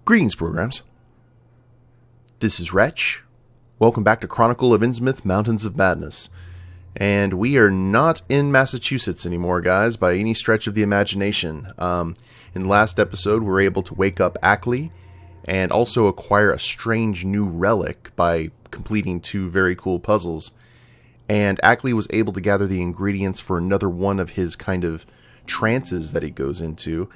Greetings, programs. This is Wretch. Welcome back to Chronicle of Innsmouth, Mountains of Madness. And we are not in Massachusetts anymore, guys, by any stretch of the imagination. In the last episode, we were able to wake up Akeley and also acquire a strange new relic by completing 2 very cool puzzles. And Akeley was able to gather the ingredients for another one of his kind of trances that he goes into.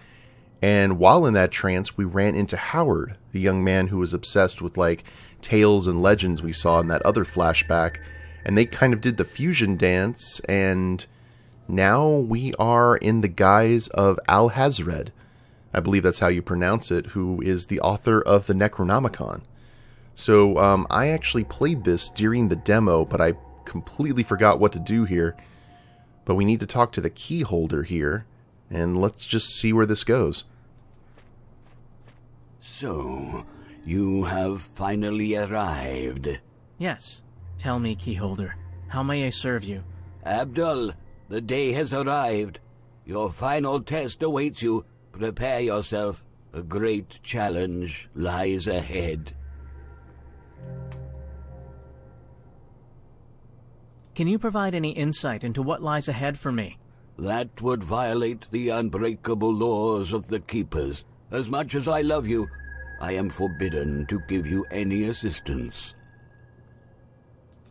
And while in that trance, we ran into Howard, the young man who was obsessed with, like, tales and legends we saw in that other flashback. And they kind of did the fusion dance, and now we are in the guise of Alhazred. I believe that's how you pronounce it, who is the author of the Necronomicon. So, I actually played this during the demo, but I completely forgot what to do here. But we need to talk to the key holder here. And let's just see where this goes. So, you have finally arrived. Yes. Tell me, keyholder, how may I serve you? Abdul, the day has arrived. Your final test awaits you. Prepare yourself. A great challenge lies ahead. Can you provide any insight into what lies ahead for me? That would violate the unbreakable laws of the Keepers. As much as I love you, I am forbidden to give you any assistance.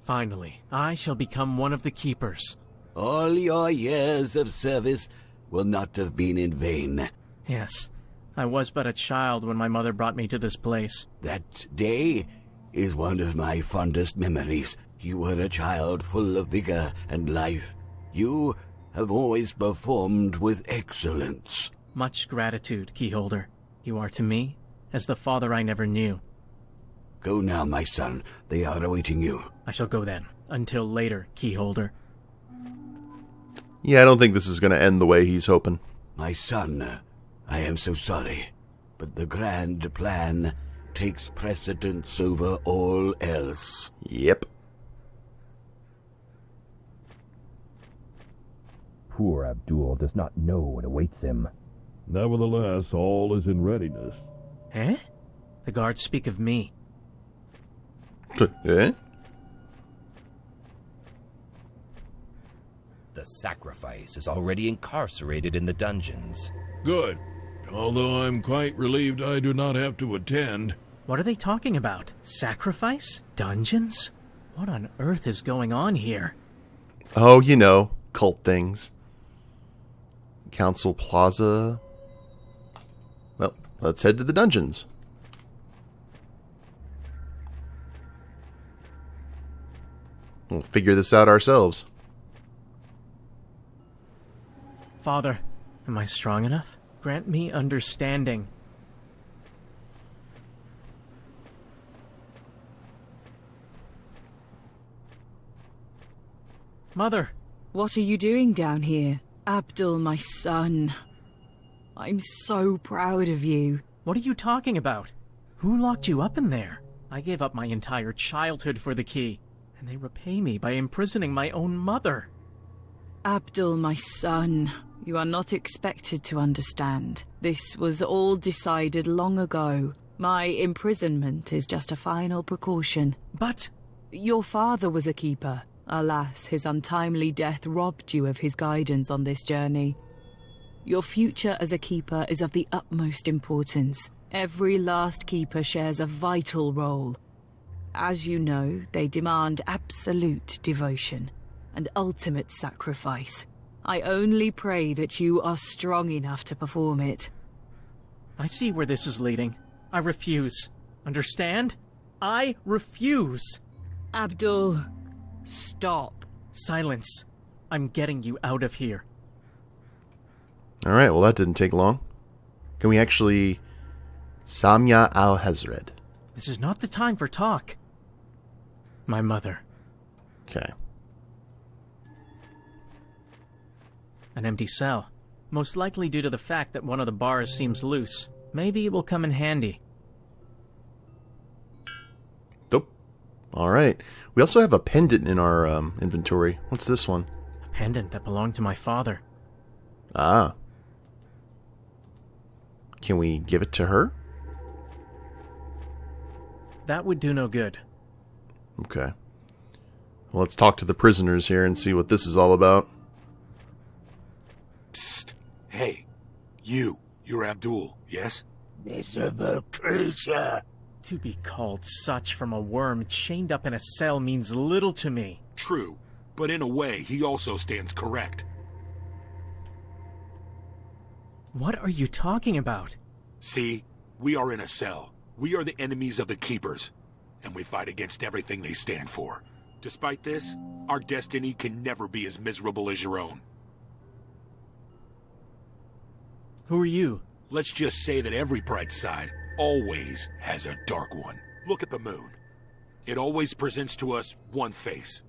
Finally, I shall become one of the Keepers. All your years of service will not have been in vain. Yes, I was but a child when my mother brought me to this place. That day is one of my fondest memories. You were a child full of vigor and life. You have always performed with excellence. Much gratitude, keyholder. You are to me as the father I never knew. Go now, my son. They are awaiting you. I shall go then. Until later, keyholder. Yeah, I don't think this is going to end the way he's hoping. My son, I am so sorry, but the grand plan takes precedence over all else. Yep. Poor Abdul does not know what awaits him. Nevertheless, all is in readiness. Eh? The guards speak of me. Eh? The sacrifice is already incarcerated in the dungeons. Good. Although I'm quite relieved I do not have to attend. What are they talking about? Sacrifice? Dungeons? What on earth is going on here? Oh, you know, cult things. Council Plaza. Well, let's head to the dungeons. We'll figure this out ourselves. Father, am I strong enough? Grant me understanding. Mother! What are you doing down here? Abdul, my son. I'm so proud of you. What are you talking about? Who locked you up in there? I gave up my entire childhood for the key, and they repay me by imprisoning my own mother. Abdul, my son, you are not expected to understand. This was all decided long ago. My imprisonment is just a final precaution. But your father was a keeper. Alas, his untimely death robbed you of his guidance on this journey. Your future as a keeper is of the utmost importance. Every last keeper shares a vital role. As you know, they demand absolute devotion and ultimate sacrifice. I only pray that you are strong enough to perform it. I see where this is leading. I refuse. Understand? I refuse. Abdul, stop. Silence. I'm getting you out of here. Alright, well that didn't take long. Can we actually... Samya Alhazred. This is not the time for talk. My mother. Okay. An empty cell. Most likely due to the fact that one of the bars seems loose. Maybe it will come in handy. Nope. Alright. We also have a pendant in our inventory. What's this one? A pendant that belonged to my father. Ah. Can we give it to her? That would do no good. Okay. Well, let's talk to the prisoners here and see what this is all about. Psst. Hey. You're Abdul, yes? Miserable creature. To be called such from a worm chained up in a cell means little to me. True, but in a way, he also stands correct. What are you talking about? See, we are in a cell. We are the enemies of the Keepers, and we fight against everything they stand for. Despite this, our destiny can never be as miserable as your own. Who are you? Let's just say that every bright side always has a dark one. Look at the moon. It always presents to us one face,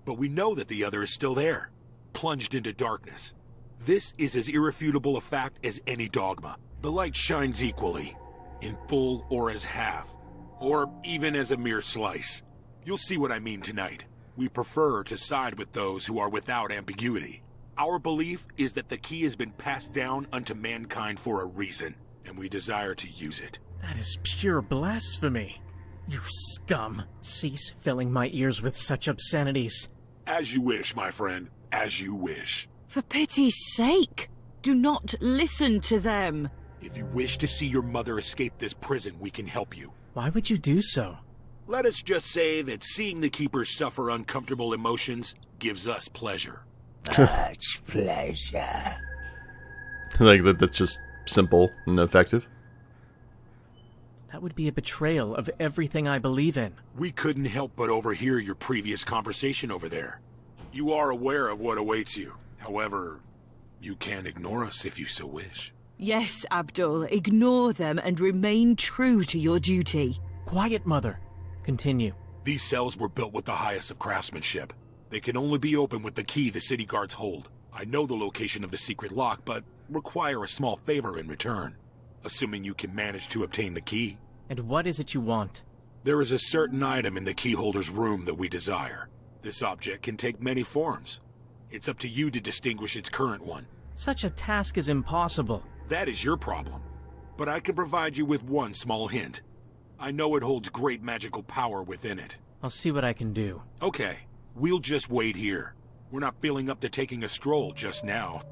but we know that the other is still there, plunged into darkness. This is as irrefutable a fact as any dogma. The light shines equally, in full or as half, or even as a mere slice. You'll see what I mean tonight. We prefer to side with those who are without ambiguity. Our belief is that the key has been passed down unto mankind for a reason, and we desire to use it. That is pure blasphemy. You scum. Cease filling my ears with such obscenities. As you wish, my friend, as you wish. For pity's sake, do not listen to them. If you wish to see your mother escape this prison, we can help you. Why would you do so? Let us just say that seeing the Keepers suffer uncomfortable emotions gives us pleasure. Much pleasure. Like, that's just simple and effective. That would be a betrayal of everything I believe in. We couldn't help but overhear your previous conversation over there. You are aware of what awaits you. However, you can ignore us if you so wish. Yes, Abdul, ignore them and remain true to your duty. Quiet, Mother. Continue. These cells were built with the highest of craftsmanship. They can only be opened with the key the city guards hold. I know the location of the secret lock, but require a small favor in return, assuming you can manage to obtain the key. And what is it you want? There is a certain item in the keyholder's room that we desire. This object can take many forms. It's up to you to distinguish its current one. Such a task is impossible. That is your problem. But I can provide you with one small hint. I know it holds great magical power within it. I'll see what I can do. Okay, we'll just wait here. We're not feeling up to taking a stroll just now.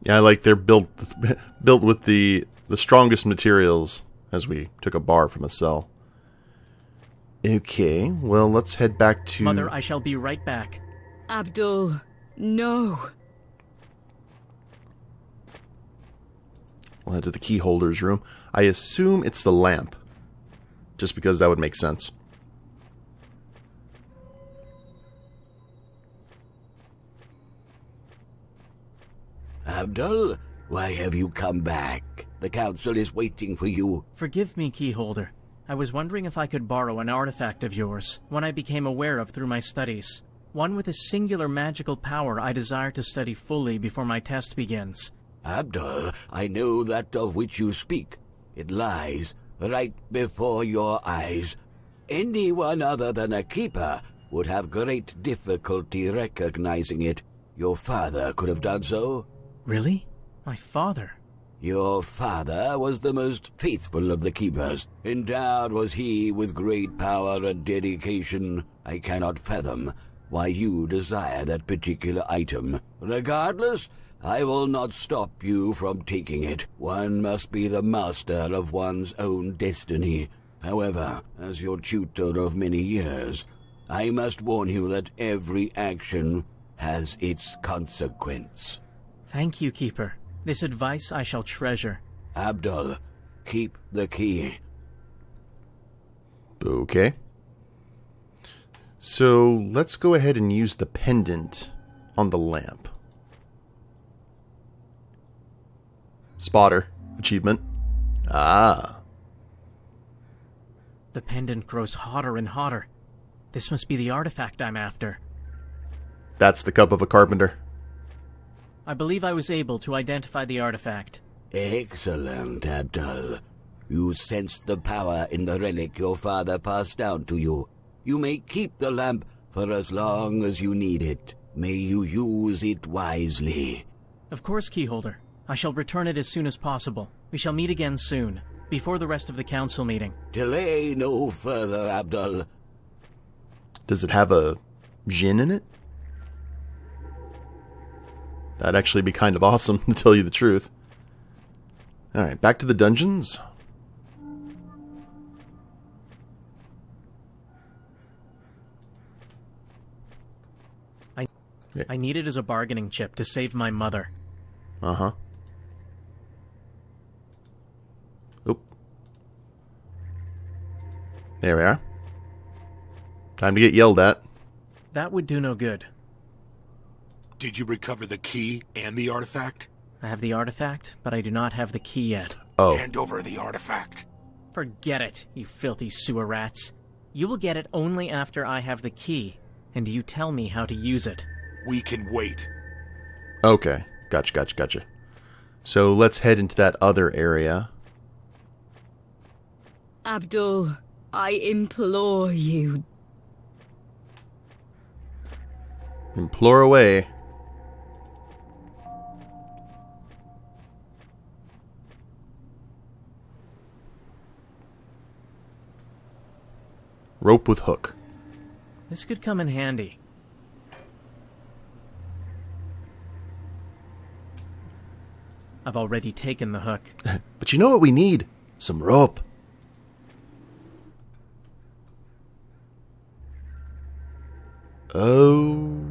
Yeah, like they're built with the strongest materials, as we took a bar from a cell. Okay, well, let's head back to... Mother, I shall be right back. Abdul, no. We'll head to the key holder's room. I assume it's the lamp, just because that would make sense. Abdul, why have you come back? The council is waiting for you. Forgive me, keyholder. I was wondering if I could borrow an artifact of yours, one I became aware of through my studies. One with a singular magical power I desire to study fully before my test begins. Abdul, I know that of which you speak. It lies right before your eyes. Anyone other than a keeper would have great difficulty recognizing it. Your father could have done so. Really? My father? Your father was the most faithful of the keepers. Endowed was he with great power and dedication. I cannot fathom why you desire that particular item. Regardless, I will not stop you from taking it. One must be the master of one's own destiny. However, as your tutor of many years, I must warn you that every action has its consequence. Thank you, Keeper. This advice I shall treasure. Abdul, keep the key. Okay. So, let's go ahead and use the pendant on the lamp. Spotter. Achievement. Ah. The pendant grows hotter and hotter. This must be the artifact I'm after. That's the cup of a carpenter. I believe I was able to identify the artifact. Excellent, Abdul. You sensed the power in the relic your father passed down to you. You may keep the lamp for as long as you need it. May you use it wisely. Of course, Keyholder. I shall return it as soon as possible. We shall meet again soon. before the rest of the council meeting. Delay no further, Abdul. Does it have a djinn in it? That'd actually be kind of awesome, to tell you the truth. Alright, back to the dungeons. I need it as a bargaining chip to save my mother. Uh-huh. Oop. There we are. Time to get yelled at. That would do no good. Did you recover the key and the artifact? I have the artifact, but I do not have the key yet. Oh. Hand over the artifact. Forget it, you filthy sewer rats. You will get it only after I have the key, and you tell me how to use it. We can wait. Okay. Gotcha. So let's head into that other area. Abdul, I implore you. Implore away. Rope with hook. This could come in handy. I've already taken the hook. But you know what we need? Some rope. Oh.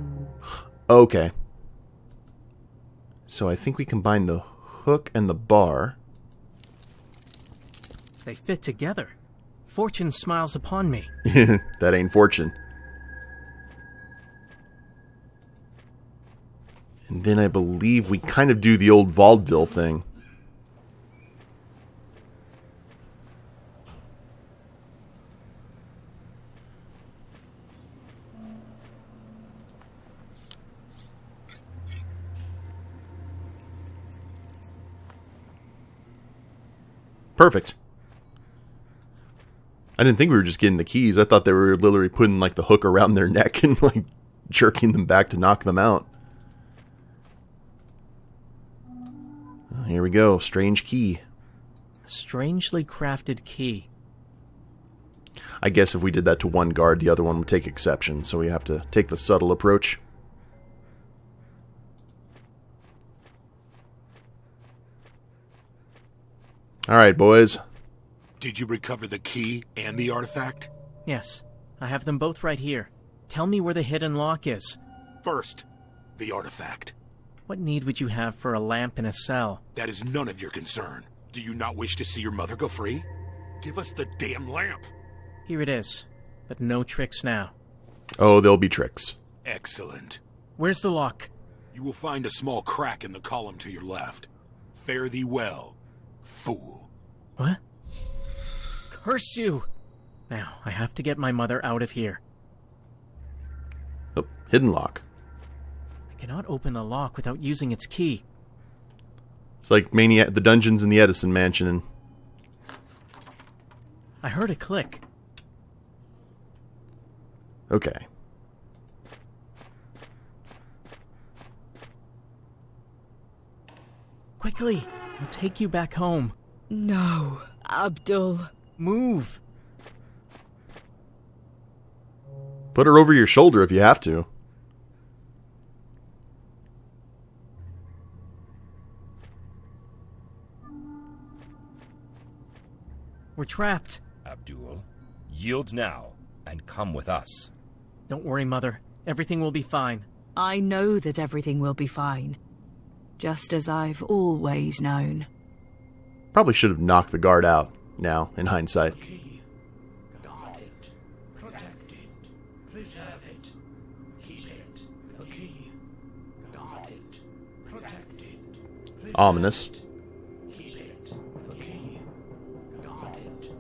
Okay. So I think we combine the hook and the bar. They fit together. Fortune smiles upon me. That ain't fortune. And then I believe we kind of do the old vaudeville thing. Perfect. I didn't think we were just getting the keys. I thought they were literally putting like the hook around their neck and like jerking them back to knock them out. Here we go. Strange key. A strangely crafted key. I guess if we did that to one guard, the other one would take exception, so we have to take the subtle approach. Alright, boys. Did you recover the key and the artifact? Yes, I have them both right here. Tell me where the hidden lock is. First, the artifact. What need would you have for a lamp in a cell? That is none of your concern. Do you not wish to see your mother go free? Give us the damn lamp. Here it is, but no tricks now. Oh, there'll be tricks. Excellent. Where's the lock? You will find a small crack in the column to your left. Fare thee well, fool. What? Curse you! Now, I have to get my mother out of here. Oh, hidden lock. I cannot open the lock without using its key. It's like the dungeons in the Edison mansion. And I heard a click. okay. Quickly! I'll take you back home. No, Abdul. Move! Put her over your shoulder if you have to. We're trapped. Abdul, yield now and come with us. Don't worry, Mother. Everything will be fine. I know that everything will be fine. Just as I've always known. Probably should have knocked the guard out, now, in hindsight. Guard it. Protect it. Preserve it. Keep it. The key. Guard it. Protect it. Preserve Ominous. it. Keep it. The key. Guard it.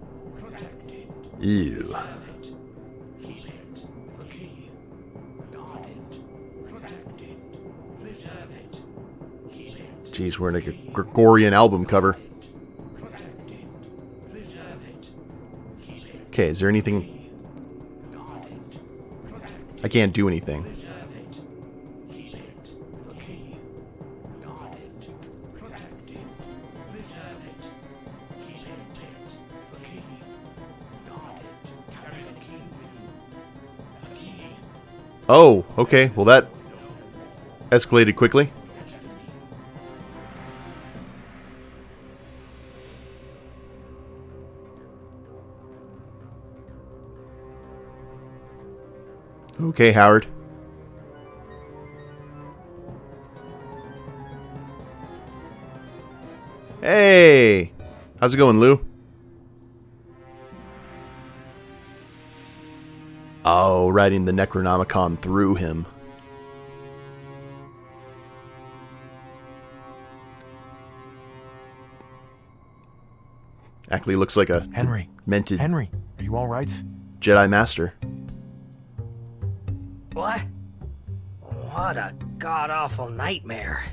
Protect it. Ew. Preserve it. Keep it. The key. Guard it. Protect it. Preserve it. Keep it. Jeez, we're in a Gregorian album cover. Okay, is there anything? I can't do anything. Oh, okay. Well, that escalated quickly. Okay, Howard. Hey! How's it going, Lou? Oh, writing the Necronomicon through him. Akeley looks like a demented Henry, are you all right? Jedi Master. What? What a god-awful nightmare.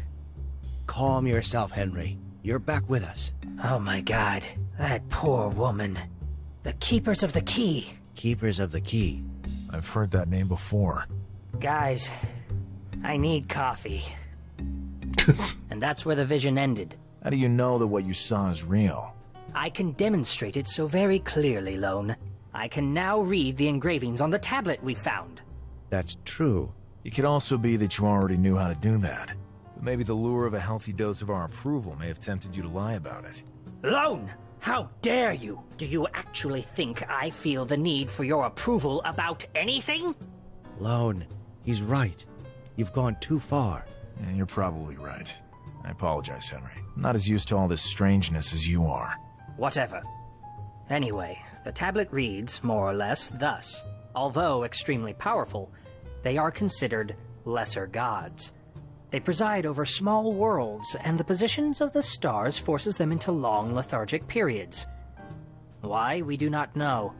Calm yourself, Henry. You're back with us. Oh my god, that poor woman. The Keepers of the Key. Keepers of the Key. I've heard that name before. Guys, I need coffee. And that's where the vision ended. How do you know that what you saw is real? I can demonstrate it so very clearly, Lone. I can now read the engravings on the tablet we found. That's true. It could also be that you already knew how to do that. But maybe the lure of a healthy dose of our approval may have tempted you to lie about it. Lone! How dare you? Do you actually think I feel the need for your approval about anything? Lone, he's right. You've gone too far. Yeah, you're probably right. I apologize, Henry. I'm not as used to all this strangeness as you are. Whatever. Anyway, the tablet reads, more or less, thus. Although extremely powerful, they are considered lesser gods. They preside over small worlds, and the positions of the stars forces them into long lethargic periods. Why, we do not know.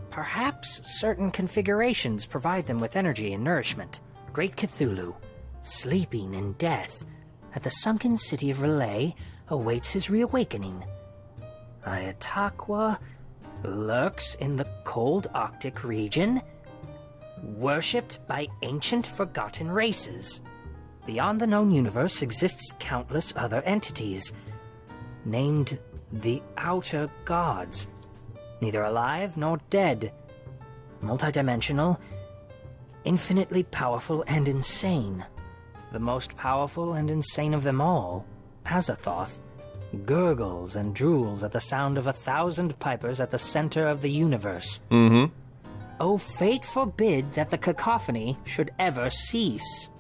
Perhaps certain configurations provide them with energy and nourishment. Great Cthulhu, sleeping in death, at the sunken city of Relay, awaits his reawakening. Ayataqua lurks in the cold Arctic region, worshipped by ancient forgotten races. Beyond the known universe exists countless other entities, named the Outer Gods, neither alive nor dead, multidimensional, infinitely powerful and insane. The most powerful and insane of them all, Azathoth, gurgles and drools at the sound of 1,000 pipers at the center of the universe. Mm-hmm. Oh, fate forbid that the cacophony should ever cease.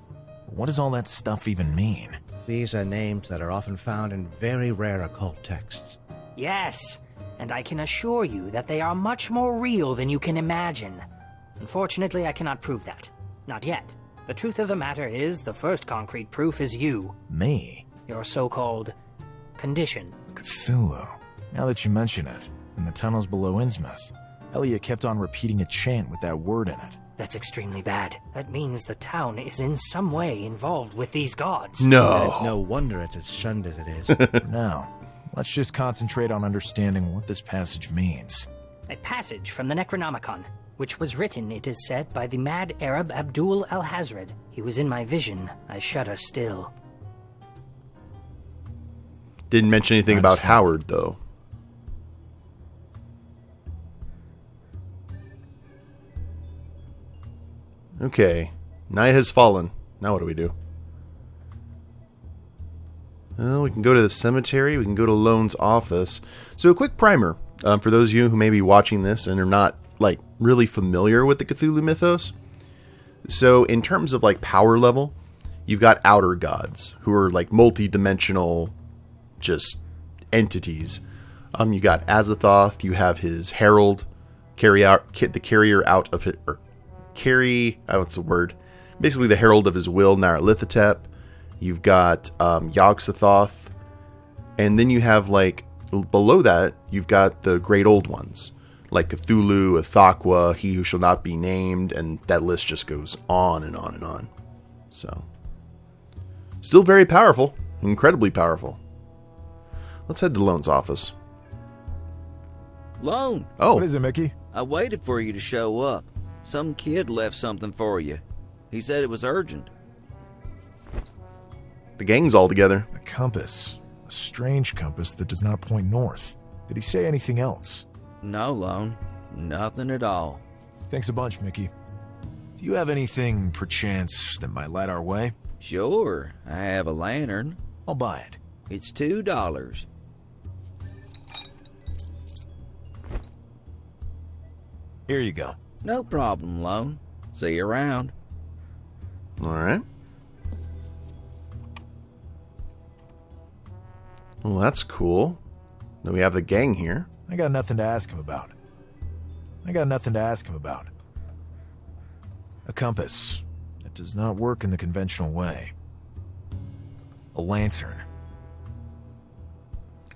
What does all that stuff even mean? These are names that are often found in very rare occult texts. Yes, and I can assure you that they are much more real than you can imagine. Unfortunately, I cannot prove that. Not yet. The truth of the matter is, the first concrete proof is you. Me? Your so-called condition. Cthulhu. Now that you mention it, in the tunnels below Innsmouth, Elliot kept on repeating a chant with that word in it. That's extremely bad. That means the town is in some way involved with these gods. No. It's no wonder it's as shunned as it is. Now, let's just concentrate on understanding what this passage means. A passage from the Necronomicon, which was written, it is said, by the mad Arab Abdul Alhazred. He was in my vision. I shudder still. Didn't mention anything about Howard, though. Okay. Night has fallen. Now what do we do? Well, we can go to the cemetery. We can go to Lone's office. So a quick primer for those of you who may be watching this and are not like really familiar with the Cthulhu mythos. So in terms of like power level, you've got outer gods who are like multi-dimensional just entities. You got Azathoth, you have his herald, the carrier out of it, or carry, what's the word? Basically the herald of his will, Nyarlathotep. You've got Yog-Sothoth, and then you have like below that, you've got the great old ones, like Cthulhu, Ithaqua, He Who Shall Not Be Named, and that list just goes on and on and on. So, still very powerful, incredibly powerful. Let's head to Lone's office. Lone! Oh. What is it, Mickey? I waited for you to show up. Some kid left something for you. He said it was urgent. The gang's all together. A compass. A strange compass that does not point north. Did he say anything else? No, Lone. Nothing at all. Thanks a bunch, Mickey. Do you have anything, perchance, that might light our way? Sure, I have a lantern. I'll buy it. It's $2. Here you go. No problem, Lone. See you around. Alright. Well, that's cool. Then we have the gang here. I got nothing to ask him about. A compass that does not work in the conventional way. A lantern.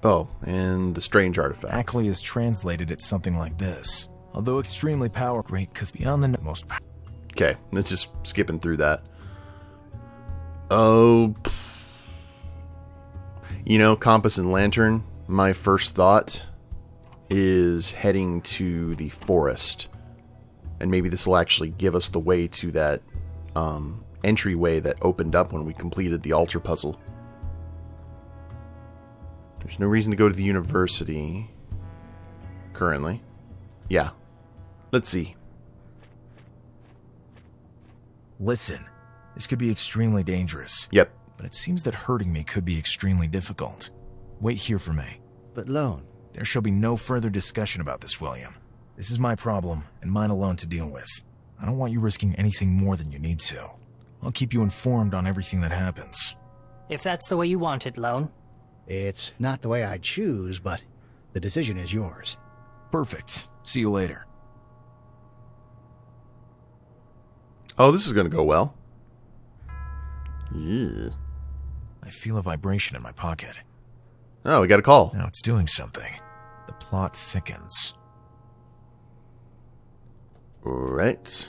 Oh, and the strange artifact. Akeley has translated it something like this. Although extremely powerful, great could beyond the most powerful. Okay, let's just skipping through that. Oh, you know, compass and lantern, my first thought is heading to the forest. And maybe this will actually give us the way to that entryway that opened up when we completed the altar puzzle. There's no reason to go to the university currently. Yeah. Let's see. Listen, this could be extremely dangerous. Yep. But it seems that hurting me could be extremely difficult. Wait here for me. But Lone. There shall be no further discussion about this, William. This is my problem, and mine alone to deal with. I don't want you risking anything more than you need to. I'll keep you informed on everything that happens. If that's the way you want it, Lone. It's not the way I choose, but the decision is yours. Perfect. See you later. Oh, this is going to go well. Yeah. I feel a vibration in my pocket. Oh, we got a call. Now it's doing something. The plot thickens. Right.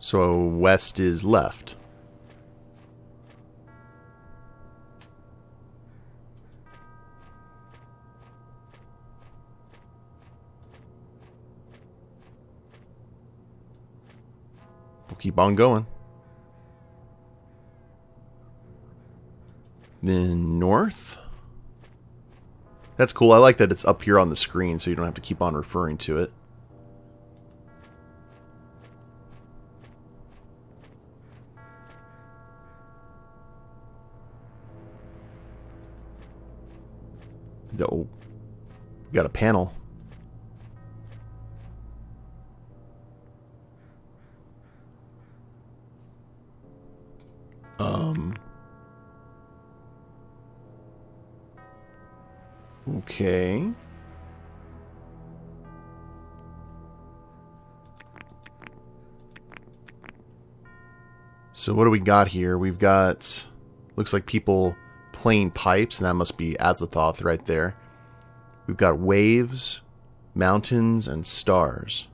So west is left. We'll keep on going. Then north. That's cool. I like that it's up here on the screen so you don't have to keep on referring to it. Oh, we got a panel. Okay. So what do we got here? We've got, looks like people playing pipes, and that must be Azathoth right there. We've got waves, mountains, and stars.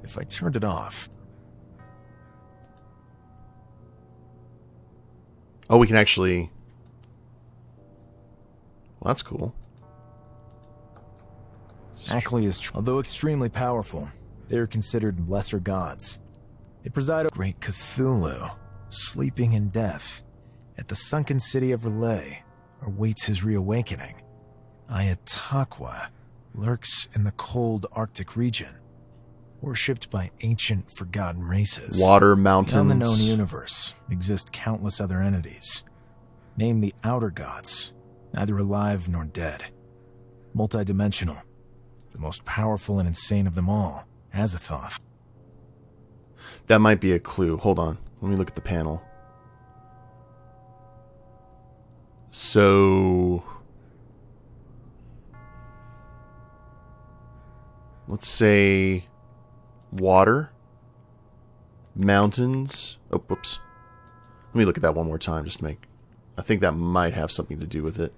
If I turned it off... Oh, we can actually... Well, that's cool. Akeley is, although extremely powerful, they are considered lesser gods. They preside over great Cthulhu, sleeping in death. At the sunken city of Relay awaits his reawakening. Ayatakwa lurks in the cold Arctic region, worshipped by ancient forgotten races. Water, mountains. Beyond the known universe exist countless other entities. Name the outer gods, neither alive nor dead. Multidimensional. The most powerful and insane of them all, Azathoth. That might be a clue. Hold on. Let me look at the panel. So... let's say... water, mountains. Oh, whoops. Let me look at that one more time just to make... I think that might have something to do with it.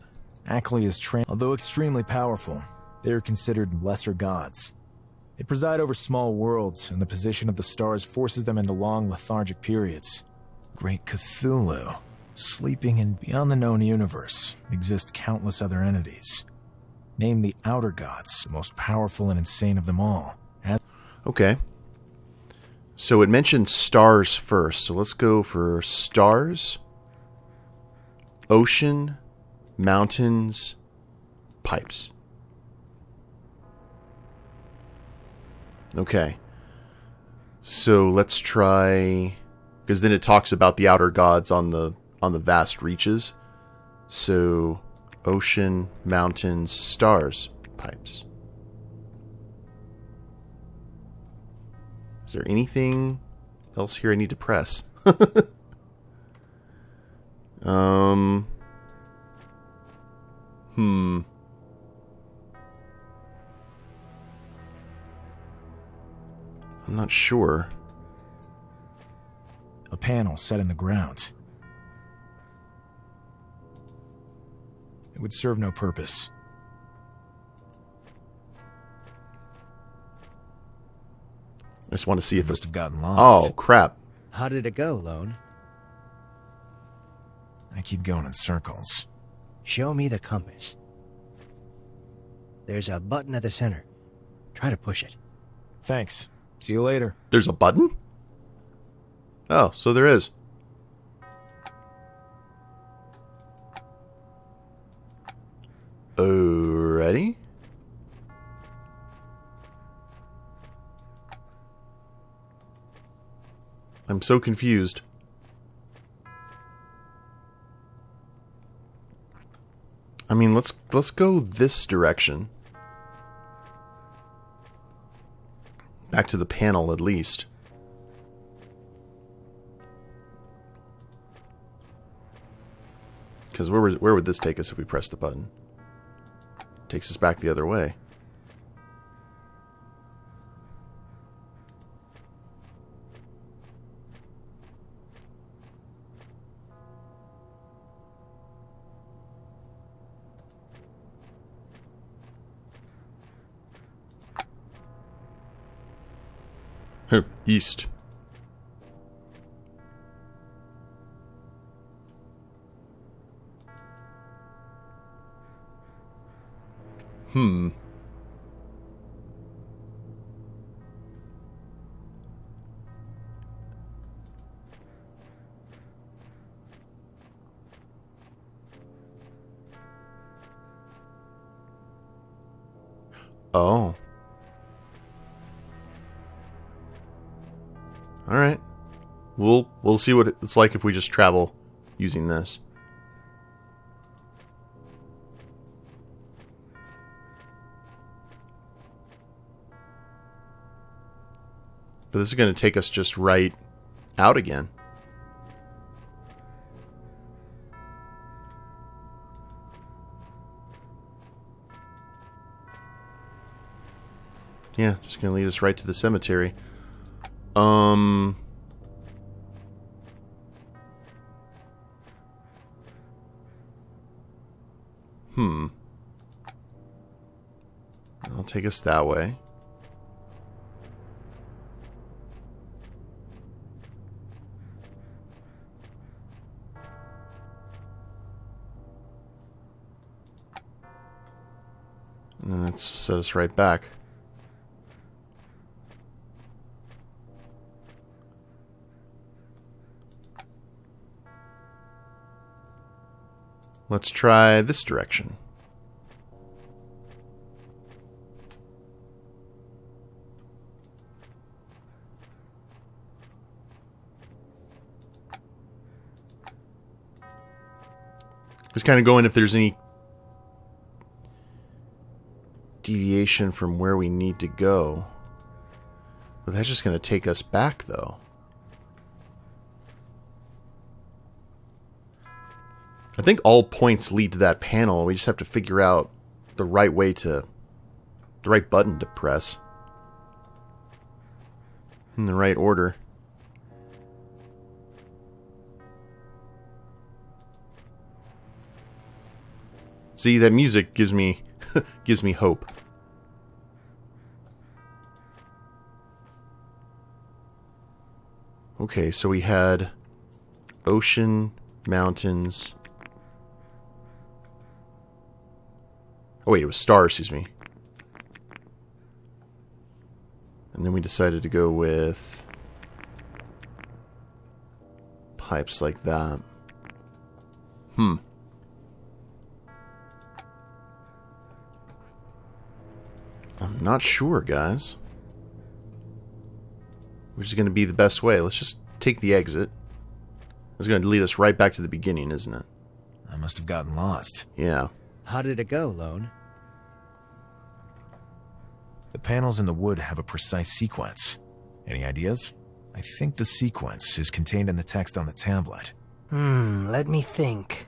Akeley is although extremely powerful, they are considered lesser gods. They preside over small worlds, and the position of the stars forces them into long lethargic periods. Great Cthulhu, sleeping in beyond the known universe, exist countless other entities. Name the outer gods, the most powerful and insane of them all. Okay. So it mentioned stars first. So let's go for stars, ocean, mountains, pipes. Okay. So let's try, because then it talks about the outer gods on the vast reaches. So ocean, mountains, stars, pipes. Is there anything else here I need to press? I'm not sure. A panel set in the ground. It would serve no purpose. I just want to see if it must have gotten lost. Oh, crap. How did it go, Lone? I keep going in circles. Show me the compass. There's a button at the center. Try to push it. Thanks. See you later. There's a button? Oh, so there is. Alrighty. I'm so confused. I mean, let's go this direction. Back to the panel, at least. Because where would this take us if we press the button? Takes us back the other way. East. Oh. Alright. We'll see what it's like if we just travel using this. But this is going to take us just right out again. Yeah, just going to lead us right to the cemetery. I'll take us that way. And then that's set us right back. Let's try this direction. Just kind of going if there's any deviation from where we need to go. But that's just going to take us back, though. I think all points lead to that panel. We just have to figure out the right button to press. In the right order. See, that music gives me hope. Okay, so we had ocean, mountains. Oh wait, it was stars, excuse me. And then we decided to go with pipes like that? I'm not sure, guys. Which is going to be the best way? Let's just take the exit. It's going to lead us right back to the beginning, isn't it? I must have gotten lost. Yeah. How did it go, Lone? The panels in the wood have a precise sequence. Any ideas? I think the sequence is contained in the text on the tablet. Let me think.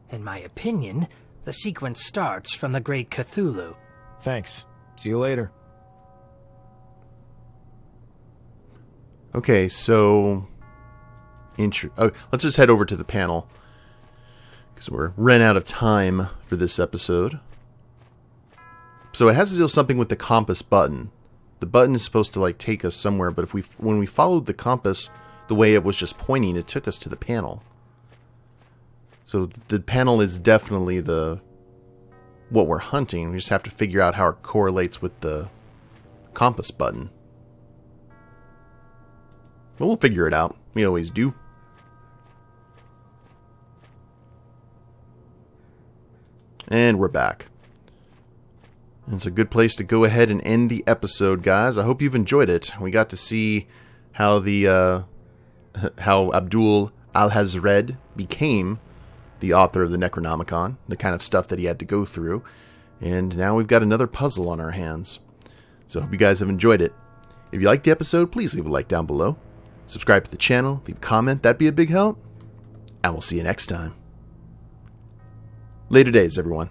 In my opinion, the sequence starts from the Great Cthulhu. Thanks. See you later. Okay, so... let's just head over to the panel. Because we're running out of time for this episode. So it has to do with something with the compass button. The button is supposed to like take us somewhere, but when we followed the compass the way it was just pointing, it took us to the panel. So the panel is definitely what we're hunting. We just have to figure out how it correlates with the compass button. But we'll figure it out. We always do. And we're back. It's a good place to go ahead and end the episode, guys. I hope you've enjoyed it. We got to see how how Abdul Alhazred became the author of the Necronomicon, the kind of stuff that he had to go through. And now we've got another puzzle on our hands. So I hope you guys have enjoyed it. If you liked the episode, please leave a like down below. Subscribe to the channel, leave a comment, that'd be a big help. And we'll see you next time. Later days, everyone.